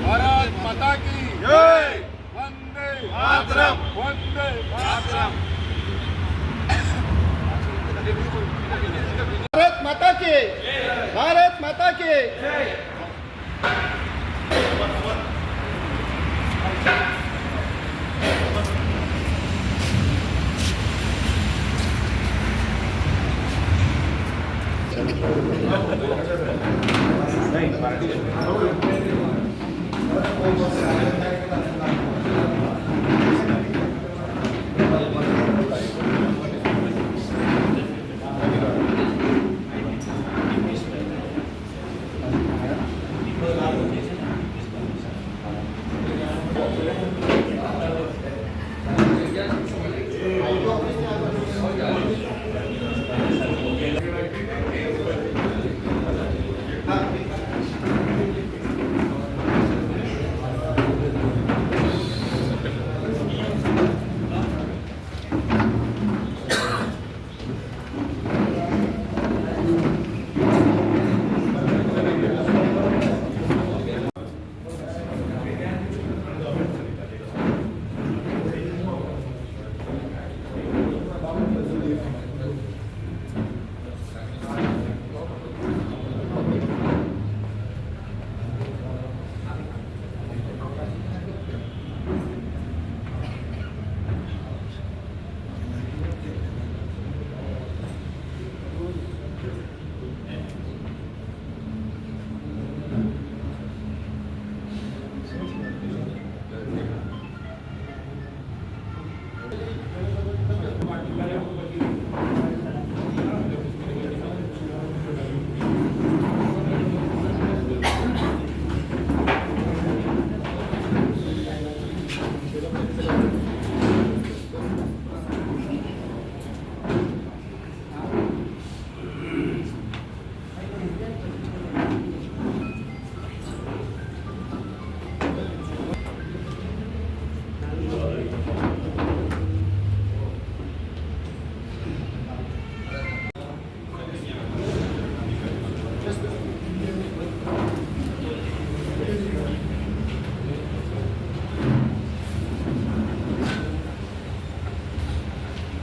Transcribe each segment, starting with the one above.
भारत माता की जय। वंदे मातरम। वंदे मातरम। भारत माता की भारत माता की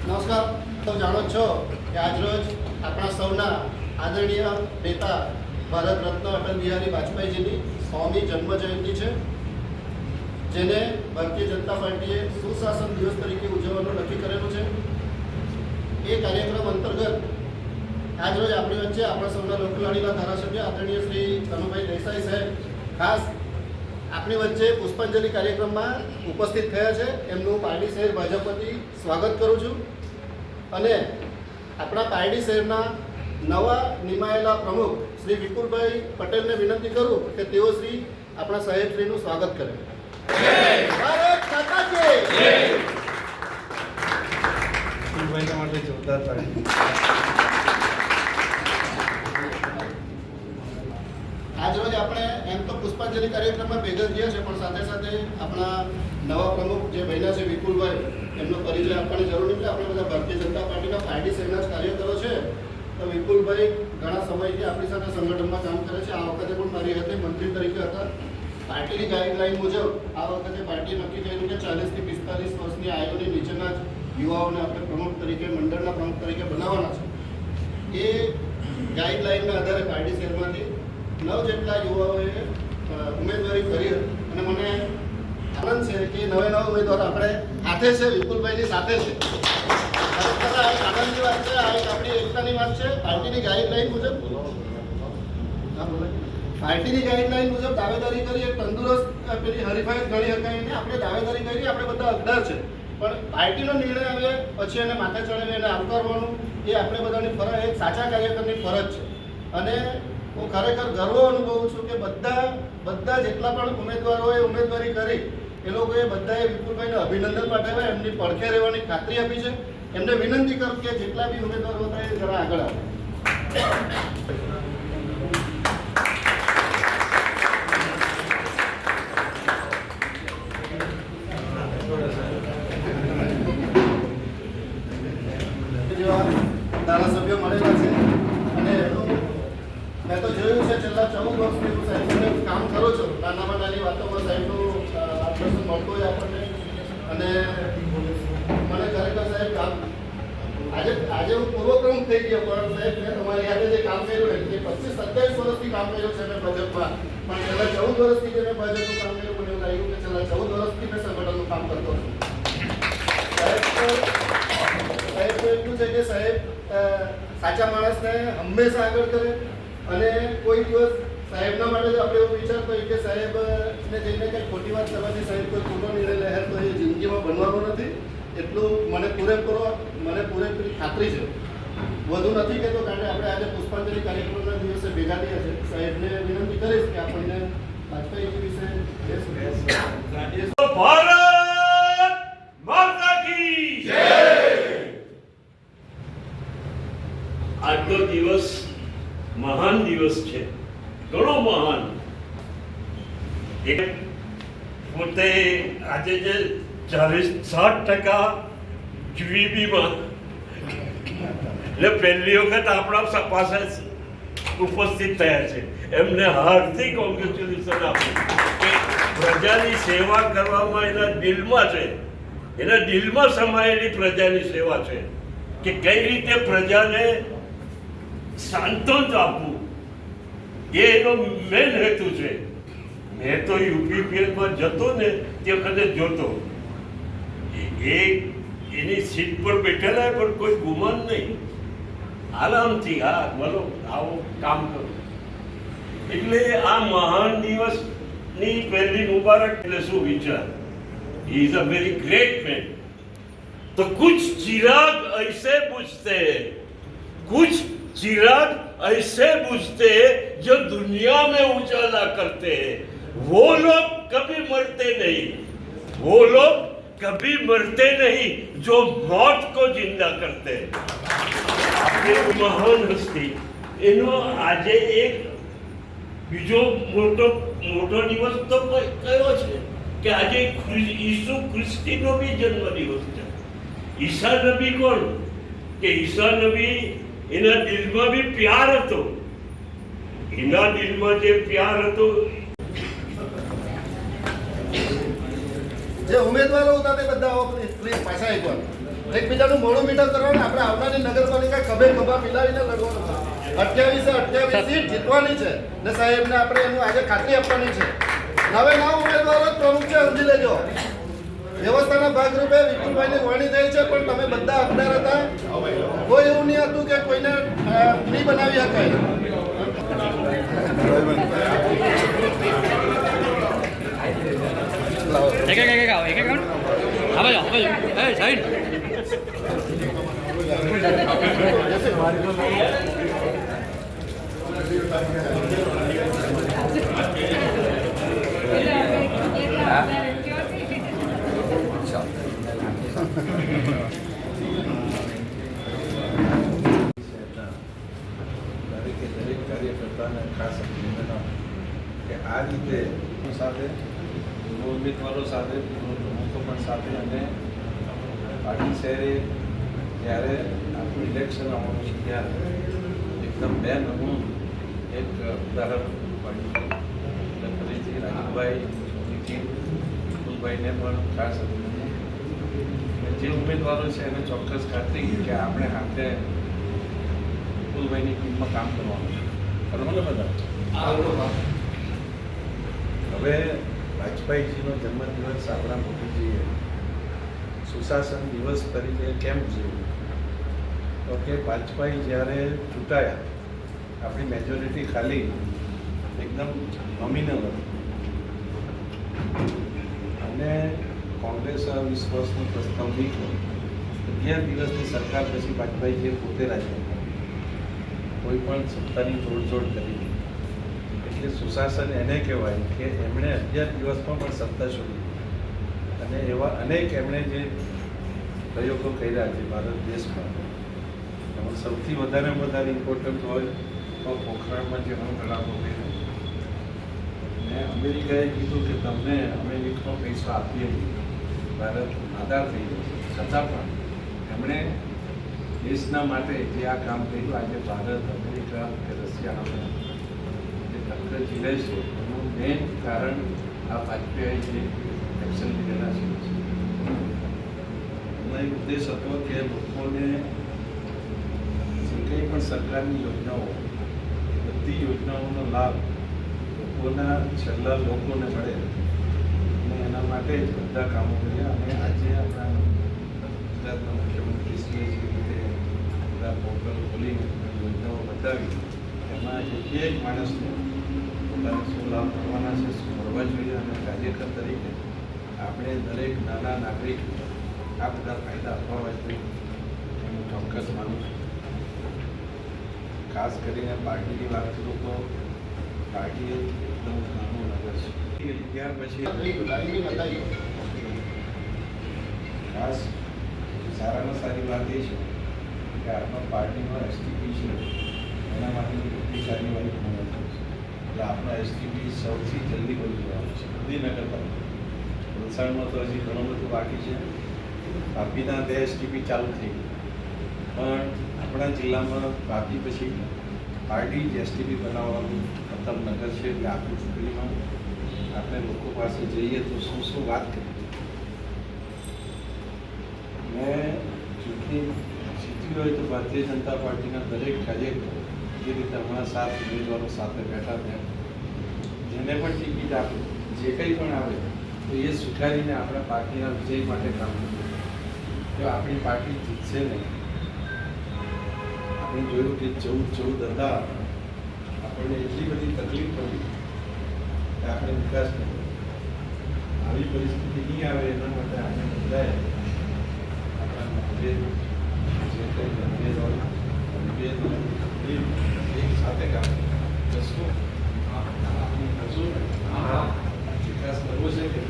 નમસ્કાર. તો જાણો છો કે આજરોજ આપણા સૌના આદરણીય નેતા ભારત રત્ન અટલ બિહારી વાજપેયીજીની 100મી જન્મ જયંતિ છે, જેને ભારતીય જનતા પાર્ટીએ સુશાસન દિવસ તરીકે ઉજવવાનું નક્કી કરેલું છે. એ કાર્યક્રમ અંતર્ગત આજરોજ આપણી વચ્ચે આપણા સૌના લોકલાડીના ધારાસભ્ય આદરણીય શ્રી કનુભાઈ દેસાઈ સાહેબ ખાસ આપણી વચ્ચે પુષ્પાંજલિ કાર્યક્રમમાં ઉપસ્થિત થયા છે. એમનું પારડી શહેર ભાજપ વતી સ્વાગત કરું છું અને આપણા પારડી શહેરના નવા નિમાયેલા પ્રમુખ શ્રી વિપુલભાઈ પટેલને વિનંતી કરું કે તેઓ શ્રી આપણા સાહેબશ્રીનું સ્વાગત કરે. ભારત માતા કી જય. વિપુલભાઈના માટે જોરદાર તાળી. આજરોજ આપણે એમ તો પુષ્પાંજલિ કાર્યક્રમમાં ભેગા થયા છે, પણ સાથે સાથે આપણા નવા પ્રમુખ જે બન્યા છે વિપુલભાઈ, એમનો પરિચય આપવાની જરૂર નથી. આપણે બધા ભારતીય જનતા પાર્ટીના પારડી શહેરના જ કાર્યકરો છે. તો વિપુલભાઈ ઘણા સમયથી આપણી સાથે સંગઠનમાં કામ કરે છે. આ વખતે પણ મારી હાથે મંત્રી તરીકે હતા. પાર્ટીની ગાઈડલાઈન મુજબ આ વખતે પાર્ટીએ નક્કી કર્યું કે 40 થી 45 વર્ષની આયુની નીચેના જ યુવાઓને આપણે પ્રમુખ તરીકે, મંડળના પ્રમુખ તરીકે બનાવવાના છે. એ ગાઈડલાઈનના આધારે પારડી શહેરમાંથી 9 જેટલા યુવાઓએ ઉમેદવારી કરી અને મને આનંદ છે કે નવે ઉમેદવાર આપણે હાથે છે, વિપુલભાઈની સાથે છે. આનંદની વાત છે, આ એક આપણી એકતાની વાત છે. પાર્ટીની ગાઈડલાઈન મુજબ દાવેદારી કરી, એક તંદુરસ્ત પેલી હરીફાઈ ગણી શકાય એને આપણે દાવેદારી કરી. આપણે બધા હકદાર છે, પણ પાર્ટીનો નિર્ણય આવે પછી એને માથે ચડાવી એને આવકારવાનું એ આપણે બધાની ફરજ, એક સાચા કાર્યકરની ફરજ છે. અને હું ખરેખર ગર્વ અનુભવું છું કે બધા જેટલા પણ ઉમેદવારોએ ઉમેદવારી કરી એ લોકોએ બધાએ વિપુલભાઈને અભિનંદન પાઠવ્યા, એમની પડખે રહેવાની ખાતરી આપી છે. એમને વિનંતી કરું કે જેટલા બી ઉમેદવારો હતા એ જરા આગળ આવે. ધારાસભ્યો મળેલા છે અને મેં તો જોયું છે છેલ્લા 14 વર્ષથી નાનામાં નાની વાતોમાં સાહેબનું આકર્ષણ મળતું હોય આપણને. અને મને ખરેખર સાહેબ આજે હું પૂર્વક્રમ થઈ ગયો, પણ સાહેબ મેં તમારી યાદે જે કામ કર્યું ને જે 25-27 વર્ષથી કામ કર્યું છે મેં ભાજપમાં, પણ છેલ્લા 14 વર્ષથી જે મેં ભાજપનું કામ કર્યું મને એવું લાગ્યું કે છેલ્લા 14 વર્ષથી મેં સંગઠનનું કામ કરતો છું. સાહેબ તો એટલું છે કે સાહેબ સાચા માણસને હંમેશા આગળ કરે. અને કોઈ દિવસ સાહેબના માટે જો આપણે એવું વિચારતો હોય કે સાહેબને જઈને કંઈક ખોટી વાત કરવાથી સાહેબ કોઈ ખોટો નિર્ણય લે તો એ જિંદગીમાં બનવાનું નથી. એટલું મને પૂરેપૂરી ખાતરી છે. વધુ નથી કહેતો, કારણ કે આપણે આજે પુષ્પાંજલિ કાર્યક્રમના દિવસે ભેગા થયા છે. સાહેબને વિનંતી કરીશ કે આપણને વાજપેયીજી વિશે ભારત માતા કી જય. આજનો દિવસ મહાન દિવસ છે, ઘણો મહાન. પોતે આજે જે 40-60% GDPમાં એટલે પહેલી વખત આપણા પાસે ઉપસ્થિત થયા છે. એમને હાર્દિક કોંગ્રેચ્યુલેશન આપું કે પ્રજાની સેવા કરવામાં એના દિલમાં છે, એના દિલમાં સમાયેલી પ્રજાની સેવા છે કે કઈ રીતે પ્રજાને સાંત્વન આપવું એ એનો મેન હેતુ છે. મેં તો યુપીપીએલમાં જતો ને તે વખતે જોતો એની સીટ પર બેઠેલા પણ કોઈ ગુમાન નહીં, આરામથી હા બોલો આવો કામ કરો. એટલે આ મહાન દિવસની પહેલી મુબારક. એટલે શું વિચાર, he is a very great man. तो कुछ चिराग ऐसे बुझते हैं, कुछ चिराग ऐसे बुझते हैं जो दुनिया में उजाला करते हैं. वो लोग कभी मरते नहीं, वो लोग कभी मरते नहीं जो मौत को जिंदा करते हैं. ये महान हस्ती એનો આજે એક બીજો મોટો દિવસ તો કયો છે કે આજે ઈસુ ખ્રિસ્તીનો બી જન્મ દિવસ છે. ઈસા નબી કોણ કે ઈસા નબી એના દિલમાં બી પ્યાર હતો. એના દિલમાં જે પ્યાર હતો જે ઉમેદવારો હતા તે બધા પ્લીઝ પાછા એકબીજાનું મોડું મીઠું કરવાનું. આપણે આવનારી નગરપાલિકા ખભે ખભા મિલાવીને લડવાનું છે. 28 સીટ જીતવાની છે ને સાહેબને આપણે એનું આજે ખાતરી આપવાની છે. નવે 9 ઉમેદવારો જ પ્રમુખ છે, સમજી લેજો. વ્યવસ્થાના ભાગરૂપે વિપુલભાઈની વરણી થઈ છે, પણ તમે બધા હકદાર હતા. કોઈ એવું નહીં હતું કે કોઈને નહીં બનાવી શકાય. દરેક કાર્યકર્તાને ખાસ અભિનંદન કે આ રીતે સાથે ઉમેદવારો સાથે પ્રમુખો પણ સાથે અને પાટીલ શહેરે જ્યારે આપણું ઇલેક્શન આવવાનું છે ત્યારે એકદમ બે નમૂન એક ઉદાહરણ પાડ્યું. એટલે ફરીથી રાજીવભાઈ નીતિન વિપુલભાઈને પણ ખાસ અભિનંદન. જે ઉમેદવારો છે એને ચોક્કસ ખાતરી કે આપણે હાથે વિપુલભાઈની ટીમમાં કામ કરવાનું છે. બરાબર ને બધા? હવે વાજપેયીજીનો જન્મદિવસ આપણા મોદીજીએ સુશાસન દિવસ તરીકે કેમ ઉજવ્યું? તો કે વાજપેયી જ્યારે ચૂંટાયા આપણી મેજોરિટી ખાલી એકદમ નોમિનલ હતી અને કોંગ્રેસ અવિશ્વાસનો પ્રસ્તાવ લીધો. 11 દિવસની સરકાર પછી વાજપેયીજીએ પોતે રાજીનામું કોઈ પણ સત્તાની તોડજોડ કરી. એટલે સુશાસન એને કહેવાય કે એમણે 11 દિવસમાં પણ સત્તા છોડી અને એવા અનેક એમણે જે પ્રયોગો કર્યા છે ભારત દેશમાં. એમાં સૌથી વધારે ઇમ્પોર્ટન્ટ હોય તો પોખરણમાં જે તળાવો કર્યો ને અમેરિકાએ કીધું કે તમને અમેરિકનો પૈસો આપીએ ભારત આધાર થઈ જશે, છતાં પણ એમણે દેશના માટે જે આ કામ કર્યું. આજે ભારત અમેરિકા કે રશિયાના જે ટક્કર ઝીલે છે એનું મેન કારણ આ વાજપેયી જે એક્શન લીધેલા છે એનો એક ઉદ્દેશ હતો કે લોકોને જે કંઈ પણ સરકારની યોજનાઓ બધી યોજનાઓનો લાભ લોકોના છેલ્લા લોકોને મળે અને એના માટે જ બધા કામો કર્યા. અને આજે આપણા ગુજરાતના મુખ્યમંત્રીશ્રીએ જે રીતે બધા પોર્ટલ ખોલીને યોજનાઓ બતાવી એમાં એક માણસને પોતાને શું લાભ મળવાના છે, શું મળવા જોઈએ, અને કાર્યકર તરીકે આપણે દરેક નાના નાગરિક આ બધા ફાયદા અપાવવા જોઈએ હું ચોક્કસ માનું છું. ખાસ કરીને પાર્ટીની વાત કરું તો પાર્ટી એકદમ નાનું નગર છે. ત્યાર પછી ખાસ સારામાં સારી વાત એ છે કે આપણા પાર્ટીનો એસટીપી છે એના માટેની બધી કાર્યવાહી પૂર્ણ થઈ છે. એટલે આપણો એસટીપી સૌથી જલ્દી બની જવાનો છે બધી નગરપાલિકા. વલસાડમાં તો હજી ઘણું બધું બાકી છે. વાપીના 2 એસટીપી ચાલુ થઈ ગઈ, પણ આપણા જિલ્લામાં વાપી પછી પાર્ટી જ એસટીપી બનાવવાનું પ્રથમ નગર છે. એટલે આપણી ચૂંટણીમાં આપણે લોકો પાસે જઈએ તો શું શું વાત કરીએ. મેં ચૂંટણી જીતી હોય તો ભારતીય જનતા પાર્ટીના દરેક કાર્યકરો જે રીતે હમણાં 7 ઉમેદવારો સાથે બેઠા થયા, જેને પણ ટિકિટ આપે જે કંઈ પણ આવે તો એ સ્વીકારીને આપણા પાર્ટીના વિજય માટે કામ કરવું. જો આપણી પાર્ટી જીતશે નહીં, આપણે જોયું કે 14 હતા આપણને એટલી બધી તકલીફ પડી કે આપણે વિકાસ કર્યો. આવી પરિસ્થિતિ નહીં આવે એના માટે આપણે બધાએ આપણા મતભેદ જે કંઈ મતભેદ હોય એક સાથે કામ કરશું. આપણી હજુ વિકાસ કરવો છે કે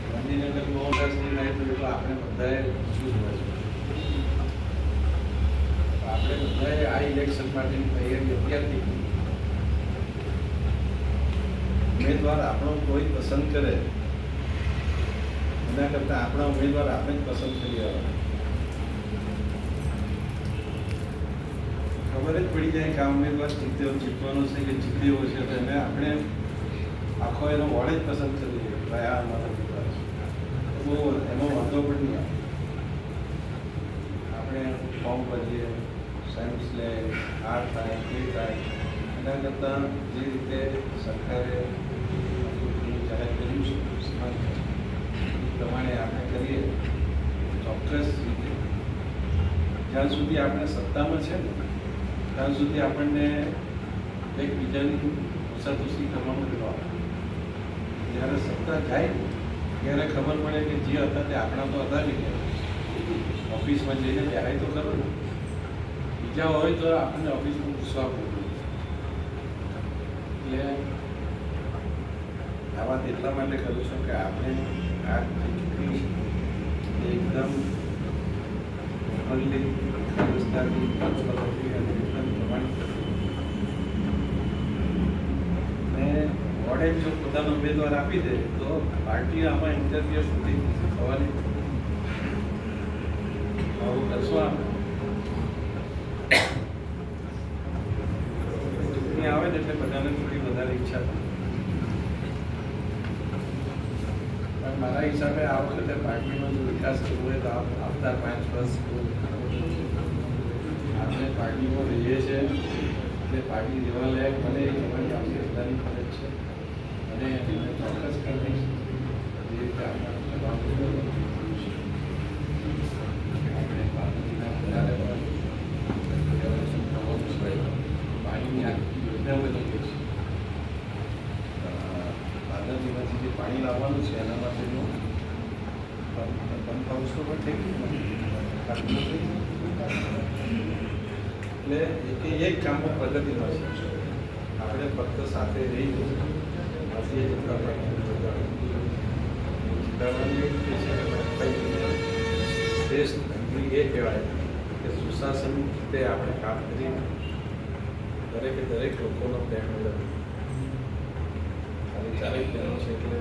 ગાંધીનગર મોહનદાસની નાઈટ તો આપણે બધાએ શું જોવા જોઈએ. આપણે બધાએ આ ઇલેક્શન માટેની તૈયારી અત્યારથી ઉમેદવાર આપણો કોઈ પસંદ કરે એના કરતાં આપણા ઉમેદવાર આપણે જ પસંદ કરી આવે. ખબર જ પડી જાય કે આ ઉમેદવાર જીતવાનો છે કે જીત્યો છે તો એને આપણે આખો એનો વોર્ડ જ પસંદ કરીએ ભાઈ આ અમારો વિકાસ બહુ એમાં વાંધો પણ નહીં આવે. આપણે ફોર્મ ભરીએ, સાયન્સ લે, આ થાય તે થાય એના કરતાં જે રીતે સરકારે જાહેર કર્યું છે પ્રમાણે આપણે કરીએ ચોક્કસ રીતે જ્યાં સુધી આપણે સત્તામાં છે ને ત્યાં સુધી આપણને એકબીજાની ઓછાતુસી કરવામાં ન આવે. જ્યારે સત્તા જાય ત્યારે ખબર પડે કે જે હતા તે આપણા તો હતા નહીં. ઓફિસમાં જઈને ત્યારે તો ખબર બીજા હોય તો આપણને ઓફિસમાં પૂછવા પડે. એટલે આ વાત એટલા માટે કરું છું કે આપણે આ ચૂંટણી એકદમ ઓપનલી વિસ્તારની ટ્રાન્સપરન્સી અને એકદમ પ્રમાણિત અને વોર્ડે જો પોતાનો ઉમેદવાર આપી દે તો પાર્ટી આમાં ઇન્ટરવ્યુ સુધી થવાની આવું કરશો. આપણે ચૂંટણી આવે ને એટલે બધાને થોડી વધારે ઈચ્છા થાય. પણ મારા હિસાબે આ વખતે પાર્ટીનો જો વિકાસ કરવો હોય તો આવતા 5 વર્ષ આપણે પાર્ટીમાં રહીએ છીએ એટલે પાર્ટી રહેવા લાયક બને એ કહેવાની આપણી બધાની ફરજ છે. અને એને ચોક્કસ કરવી જે રીતે આપણે પાર્ટીના વધારે પાણીની આખી યોજના બની ગઈ છે. બાદરજીમાંથી જે પાણી લાવવાનું છે એના માટેનું પંપ હાઉસો પણ થઈ ગયું એટલે એક કામમાં પ્રગતિમાં છે. આપણે ફક્ત સાથે રહી ભારતીય જનતા પાર્ટી જીતાડવાની શ્રેષ્ઠ કંપની એ કહેવાય કે સુશાસન રીતે આપણે કામ કરી દરેકે દરેક લોકોનો પ્રેમ મેળવ્યો. ખાલી 4 બહેનો છે એટલે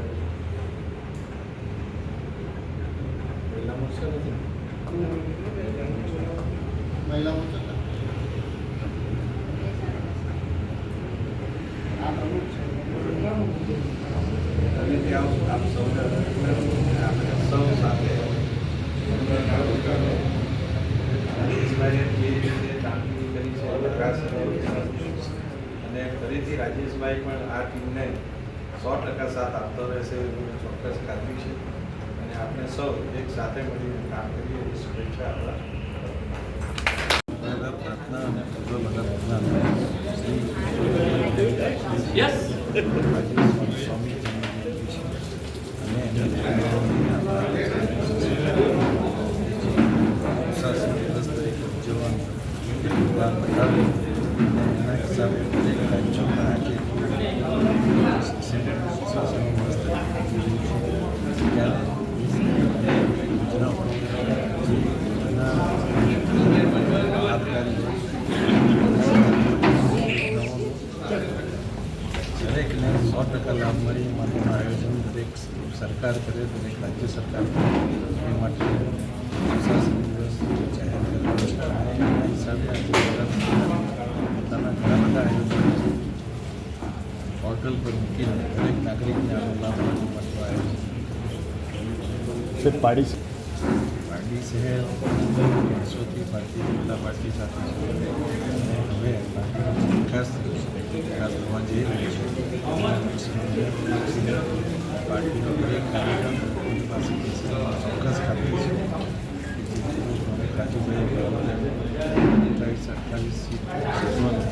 મહિલા મોરચા નથી મહિલા મોરચા ફરીથી આપ સૌને આપણે સૌ સાથે રાજેશભાઈએ જે રીતે કામગીરી કરી છે વિકાસ અને ફરીથી રાજેશભાઈ પણ આ ટીમને 100% સાથ આપતો રહેશે એવું મને ચોક્કસ ખાતરી છે અને આપણે સૌ એક સાથે મળીને કામ કરીએ એવી શુભેચ્છા આપણા પ્રાર્થના અને પૂર્વ ભગતના સ્વામી અને દિવસ તરીકે ઉજવવાનું બતાવ્યું અને એના હિસાબે દરેક રાજ્યોમાં આજે દરેકને 100% લાભ મળે એ માટેનું આયોજન દરેક સરકાર કરે, દરેક રાજ્ય સરકાર કરે એ માટે સુશાસન દિવસ જાહેર કર્યો છે અને એના હિસાબે આજે ગુજરાત સરકારે પોતાના ઘણા બધા આયોજનો પોર્ટલ પર મૂકીને દરેક નાગરિકને આનો લાભ મળે માટેનું આયોજન પાર્ટી શહેર 150થી ભારતીય જનતા પાર્ટી સાથે છે અને હવે પાર્ટીનો વિકાસ થવા જઈ રહ્યો છે. પાર્ટીનો દરેક કાર્યક્રમ લોકોની પાસે ચોક્કસ ખાતરી છે કે રાજુભાઈ 48 સીટ જીતવાનું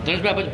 ધનુષભાઈ